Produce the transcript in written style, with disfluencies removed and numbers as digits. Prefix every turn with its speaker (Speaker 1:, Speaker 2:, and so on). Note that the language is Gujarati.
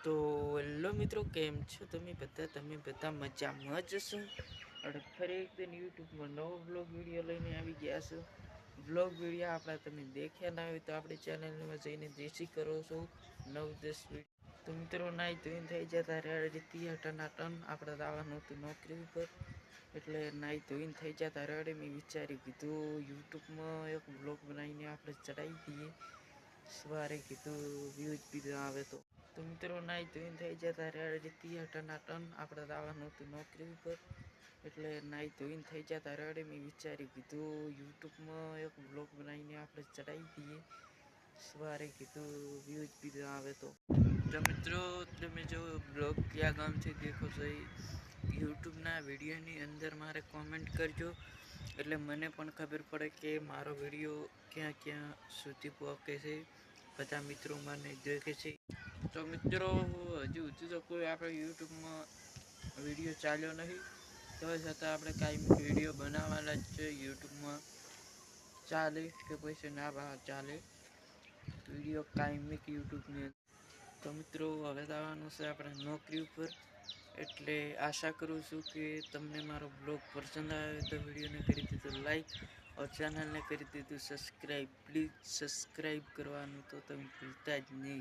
Speaker 1: તો હેલો મિત્રો, કેમ છો તમે બધા મજામાં જ હશો? અને ફરી એકદમ યુટ્યુબમાં નવો બ્લોગ વિડીયો લઈને આવી ગયા છો. બ્લોગ વિડીયો આપણા તમે દેખ્યા ના હોય તો આપણી ચેનલમાં જઈને દેશી કરો છો 9-10 વિડીયો. તો મિત્રો નાઈ ધોઈને થઈ જતા રેડી હટાના ટન આપણે આવવાનું હતું નોકરી ઉપર, એટલે નાઈ ધોઈને થઈ જતા રેડી. મેં વિચારી કીધું યુટ્યુબમાં એક બ્લોગ બનાવીને આપણે ચડાવી દઈએ. સવારે કીધું વ્યૂઝ બી આવે તો મિત્રો નાઈ ધોઈને થઈ જતા રેડી હટાના ટન આપણે આવવાનું હતું નોકરી ઉપર, એટલે નાઈ ધોઈને થઈ જતા રેડી. મેં વિચારી કીધું યુટ્યુબમાં એક બ્લોગ બનાવીને આપણે ચડાવી દઈએ. સવારે કીધું વ્યૂઝ બી આવે તો મિત્રો તમે જો બ્લોગ કયા ગામથી દેખો છો એ યુટ્યુબના વિડીયોની અંદર મારે કોમેન્ટ કરજો, એટલે મને પણ ખબર પડે કે મારો વિડીયો ક્યાં ક્યાં સુધી પહોંચે છે, બધા મિત્રો મને દેખે છે. તો મિત્રો હજુ તો કોઈ આપણે યુટ્યુબમાં વિડીયો ચાલ્યો નહીં, તો છતાં આપણે કાંઈ વિડીયો બનાવવાના જ છે. યુટ્યુબમાં ચાલે કે પછી ના ચાલે વિડીયો કાયમિક યુટ્યુબની. તો મિત્રો હવે આવવાનું છે આપણે નોકરી ઉપર, એટલે આશા કરું છું કે તમને મારો બ્લોગ પસંદ આવે તો વિડીયોને કરી દીધું લાઈક और ચેનલને કરી દીધું સબસ્ક્રાઈબ. પ્લીઝ સબસ્ક્રાઈબ કરવાનું તો તમે ભૂલતા જ નહીં.